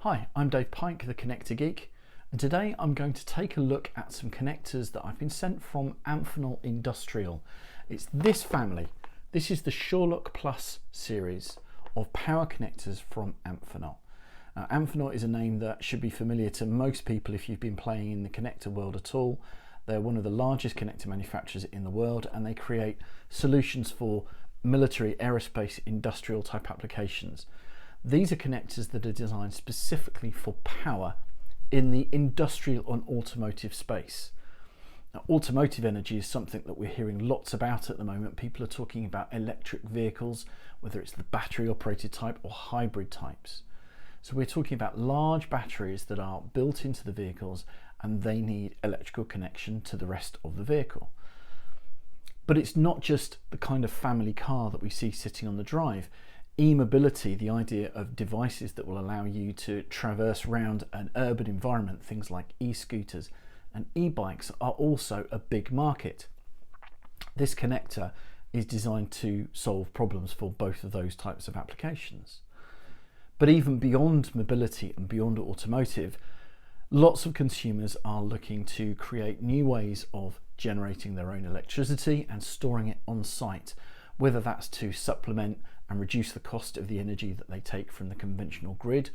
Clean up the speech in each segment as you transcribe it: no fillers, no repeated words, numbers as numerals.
Hi, I'm Dave Pike, the Connector Geek, and today I'm going to take a look at some connectors that I've been sent from Amphenol Industrial. It's this family. This is the SURLOK PLUS series of power connectors from Amphenol. Now, Amphenol is a name that should be familiar to most people if you've been playing in the connector world at all. They're one of the largest connector manufacturers in the world, and they create solutions for military, aerospace, industrial type applications. These are connectors that are designed specifically for power in the industrial and automotive space. Now, automotive energy is something that we're hearing lots about at the moment. People are talking about electric vehicles, whether it's the battery operated type or hybrid types. So we're talking about large batteries that are built into the vehicles and they need electrical connection to the rest of the vehicle. But it's not just the kind of family car that we see sitting on the drive. E-mobility, the idea of devices that will allow you to traverse around an urban environment, things like e-scooters and e-bikes, are also a big market. This connector is designed to solve problems for both of those types of applications. But even beyond mobility and beyond automotive, lots of consumers are looking to create new ways of generating their own electricity and storing it on site, whether that's to supplement and reduce the cost of the energy that they take from the conventional grid,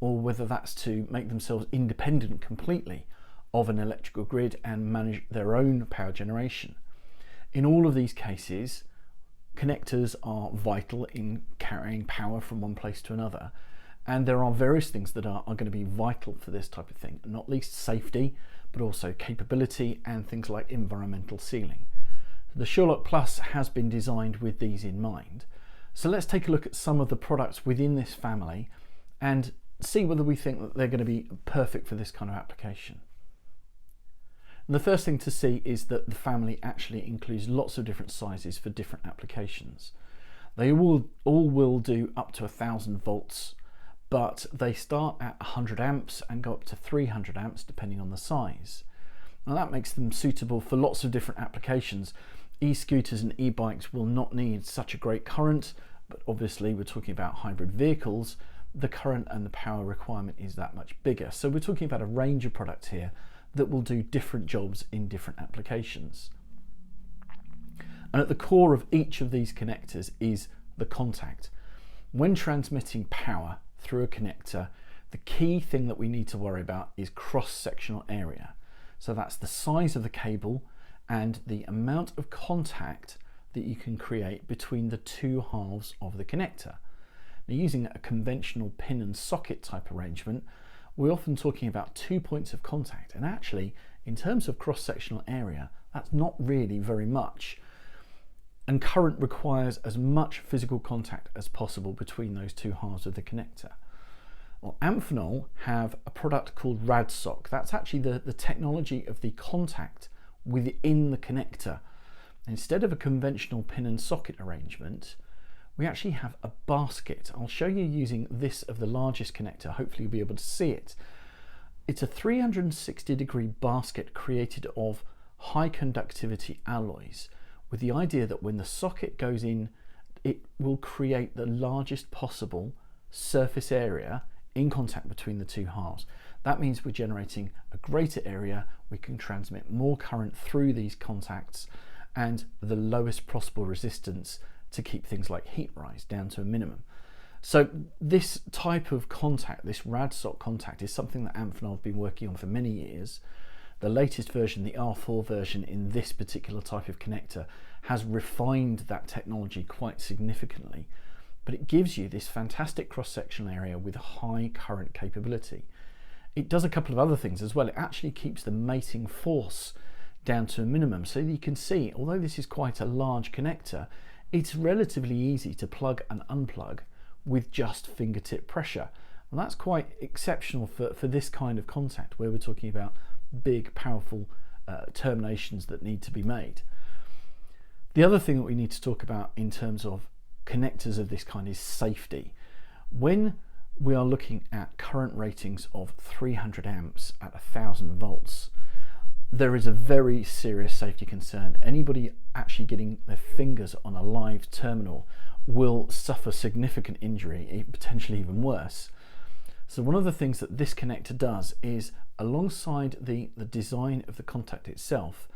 or whether that's to make themselves independent completely of an electrical grid and manage their own power generation. In all of these cases, connectors are vital in carrying power from one place to another, and there are various things that are going to be vital for this type of thing, not least safety, but also capability and things like environmental sealing. The SURLOK Plus has been designed with these in mind. So let's take a look at some of the products within this family and see whether we think that they're going to be perfect for this kind of application. And the first thing to see is that the family actually includes lots of different sizes for different applications. They all will do up to 1000 volts, but they start at 100 amps and go up to 300 amps depending on the size. Now that makes them suitable for lots of different applications. E-scooters and e-bikes will not need such a great current, but obviously we're talking about hybrid vehicles. The current and the power requirement is that much bigger. So we're talking about a range of products here that will do different jobs in different applications. And at the core of each of these connectors is the contact. When transmitting power through a connector, the key thing that we need to worry about is cross-sectional area. So that's the size of the cable and the amount of contact that you can create between the two halves of the connector. Now, using a conventional pin and socket type arrangement, we're often talking about 2 points of contact, and actually in terms of cross-sectional area, that's not really very much, and current requires as much physical contact as possible between those two halves of the connector. Well, Amphenol have a product called RADSOK. That's actually the technology of the contact within the connector. Instead of a conventional pin and socket arrangement, we actually have a basket. I'll show you using this of the largest connector. Hopefully you'll be able to see it. It's a 360-degree basket created of high conductivity alloys, with the idea that when the socket goes in, it will create the largest possible surface area in contact between the two halves. That means we're generating a greater area, we can transmit more current through these contacts, and the lowest possible resistance to keep things like heat rise down to a minimum. So this type of contact, this RADSOK contact, is something that Amphenol have been working on for many years. The latest version, the R4 version in this particular type of connector, has refined that technology quite significantly, but it gives you this fantastic cross-sectional area with high current capability. It does a couple of other things as well. It actually keeps the mating force down to a minimum, so you can see, although this is quite a large connector, it's relatively easy to plug and unplug with just fingertip pressure. And that's quite exceptional for this kind of contact, where we're talking about big, powerful terminations that need to be made. The other thing that we need to talk about in terms of connectors of this kind is safety. When we are looking at current ratings of 300 amps at 1000 volts, there is a very serious safety concern. Anybody actually getting their fingers on a live terminal will suffer significant injury, potentially even worse. So one of the things that this connector does is, alongside the design of the contact itself,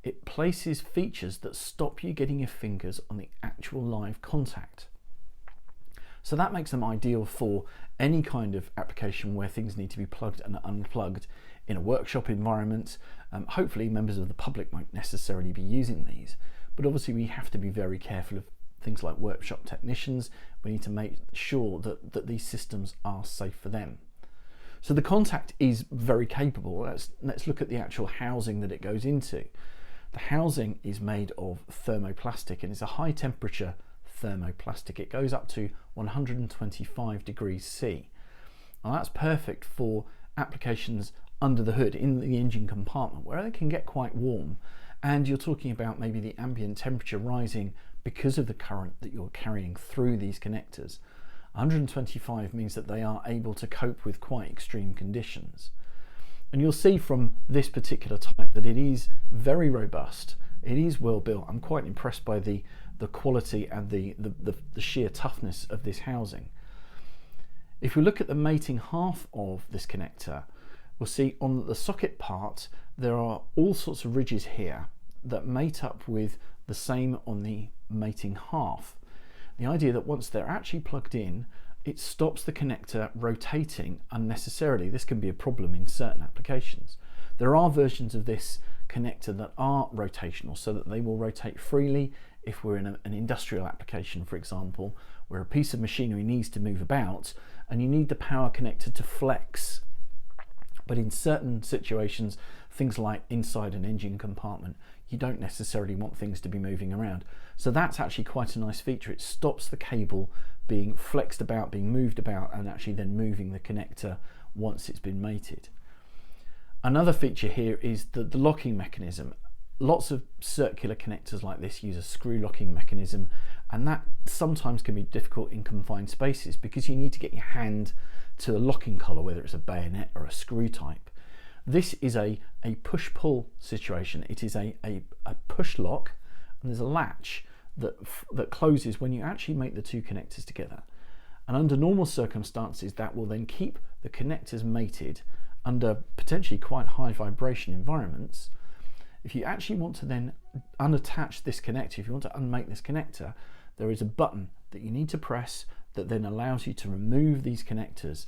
it places features that stop you getting your fingers on the actual live contact. So that makes them ideal for any kind of application where things need to be plugged and unplugged in a workshop environment. Hopefully members of the public won't necessarily be using these, but obviously we have to be very careful of things like workshop technicians. We need to make sure that these systems are safe for them. So the contact is very capable. Let's look at the actual housing that it goes into. The housing is made of thermoplastic, and it's a high temperature thermoplastic. It goes up to 125 degrees C. Now that's perfect for applications under the hood in the engine compartment where they can get quite warm, and you're talking about maybe the ambient temperature rising because of the current that you're carrying through these connectors. 125 means that they are able to cope with quite extreme conditions. And you'll see from this particular type that it is very robust. It is well built. I'm quite impressed by the quality and the sheer toughness of this housing. If we look at the mating half of this connector, we'll see on the socket part there are all sorts of ridges here that mate up with the same on the mating half. The idea that once they're actually plugged in, it stops the connector rotating unnecessarily. This can be a problem in certain applications. There are versions of this connector that are rotational, so that they will rotate freely if we're in an industrial application, for example, where a piece of machinery needs to move about and you need the power connector to flex. But in certain situations, things like inside an engine compartment, you don't necessarily want things to be moving around. So that's actually quite a nice feature. It stops the cable being flexed about, being moved about, and actually then moving the connector once it's been mated. Another feature here is the locking mechanism. Lots of circular connectors like this use a screw locking mechanism, and that sometimes can be difficult in confined spaces because you need to get your hand to a locking collar, whether it's a bayonet or a screw type. This is a push-pull situation. It is a push lock, and there's a latch that closes when you actually make the two connectors together. And under normal circumstances, that will then keep the connectors mated under potentially quite high vibration environments. If you actually want to then unattach this connector, if you want to unmake this connector, there is a button that you need to press that then allows you to remove these connectors.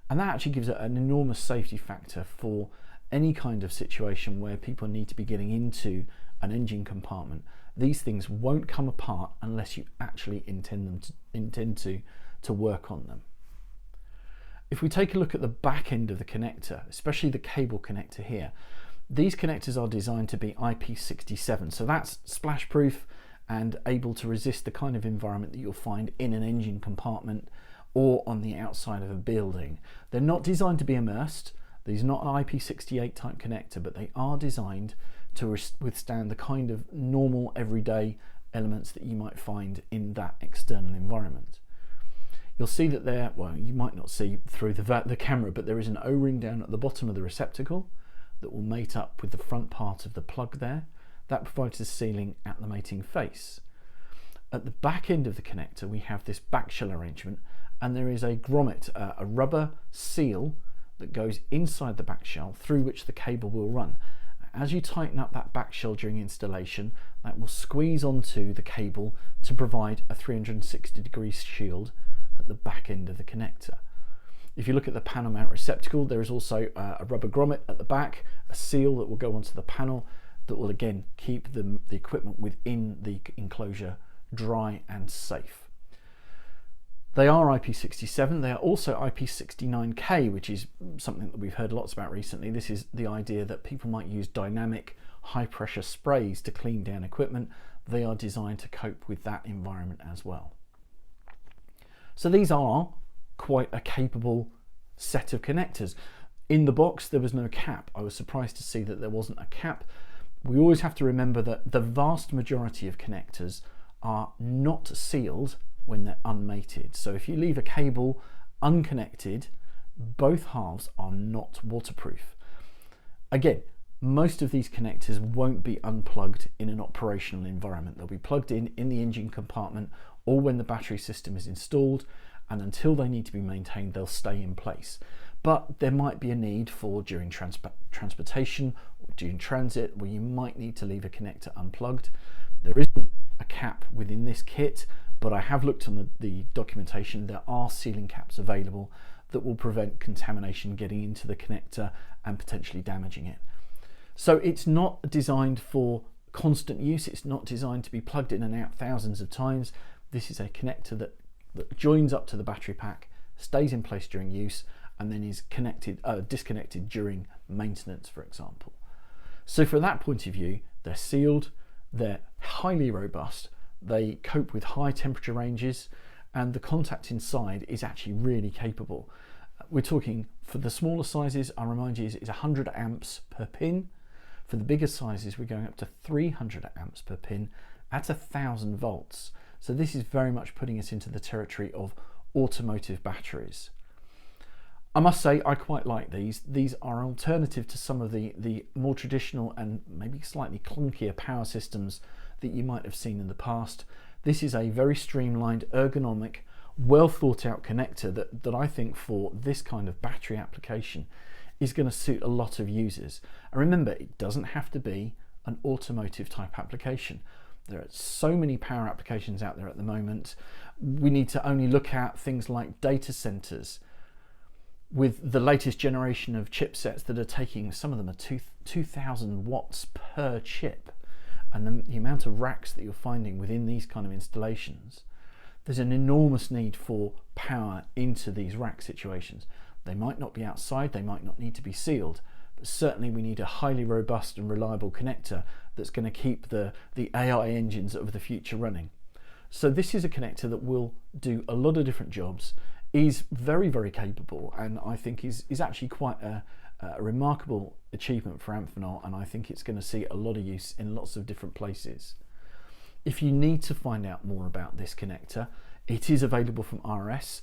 And that actually gives it an enormous safety factor for any kind of situation where people need to be getting into an engine compartment. These things won't come apart unless you actually intend to work on them. If we take a look at the back end of the connector, especially the cable connector here, these connectors are designed to be IP67, so that's splash proof and able to resist the kind of environment that you'll find in an engine compartment or on the outside of a building. They're not designed to be immersed. These are not an IP68 type connector, but they are designed to withstand the kind of normal everyday elements that you might find in that external environment. You'll see that there, well, you might not see through the camera, but there is an O-ring down at the bottom of the receptacle that will mate up with the front part of the plug there. That provides the sealing at the mating face. At the back end of the connector, we have this back shell arrangement, and there is a grommet, a rubber seal that goes inside the back shell through which the cable will run. As you tighten up that back shell during installation, that will squeeze onto the cable to provide a 360 degree shield at the back end of the connector. If you look at the panel mount receptacle, there is also a rubber grommet at the back, a seal that will go onto the panel that will again keep the equipment within the enclosure dry and safe. They are IP67, they are also IP69K, which is something that we've heard lots about recently. This is the idea that people might use dynamic high pressure sprays to clean down equipment. They are designed to cope with that environment as well. So these are quite a capable set of connectors. In the box there was no cap. I was surprised to see that there wasn't a cap. We always have to remember that the vast majority of connectors are not sealed when they're unmated. So if you leave a cable unconnected, both halves are not waterproof. Again, most of these connectors won't be unplugged in an operational environment. They'll be plugged in the engine compartment or when the battery system is installed, and until they need to be maintained, they'll stay in place. but there might be a need for during transportation or during transit where you might need to leave a connector unplugged. There isn't a cap within this kit, but I have looked on the documentation. There are sealing caps available that will prevent contamination getting into the connector and potentially damaging it. So it's not designed for constant use. It's not designed to be plugged in and out thousands of times. This is a connector that joins up to the battery pack, stays in place during use, and then is disconnected during maintenance, for example. So from that point of view, they're sealed, they're highly robust, they cope with high temperature ranges, and the contact inside is actually really capable. We're talking, for the smaller sizes, I'll remind you, it's 100 amps per pin. For the bigger sizes, we're going up to 300 amps per pin at 1,000 volts. So this is very much putting us into the territory of automotive batteries. I must say I quite like these. These are an alternative to some of the more traditional and maybe slightly clunkier power systems that you might have seen in the past. This is a very streamlined, ergonomic, well thought out connector that I think for this kind of battery application is going to suit a lot of users. And remember, it doesn't have to be an automotive type application. There are so many power applications out there at the moment. We need to only look at things like data centers with the latest generation of chipsets that are taking, some of them are 2,000 watts per chip. And the amount of racks that you're finding within these kind of installations, there's an enormous need for power into these rack situations. They might not be outside, they might not need to be sealed, but certainly we need a highly robust and reliable connector that's going to keep the AI engines of the future running. So this is a connector that will do a lot of different jobs, is very, very capable, and I think is actually quite a remarkable achievement for Amphenol, and I think it's going to see a lot of use in lots of different places. If you need to find out more about this connector, it is available from RS,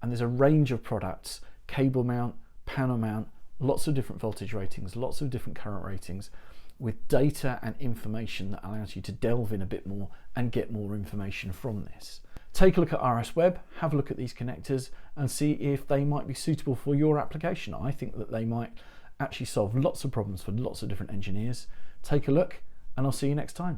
and there's a range of products, cable mount, panel mount, lots of different voltage ratings, lots of different current ratings, with data and information that allows you to delve in a bit more and get more information from this. Take a look at RS Web, have a look at these connectors and see if they might be suitable for your application. I think that they might actually solve lots of problems for lots of different engineers. Take a look and I'll see you next time.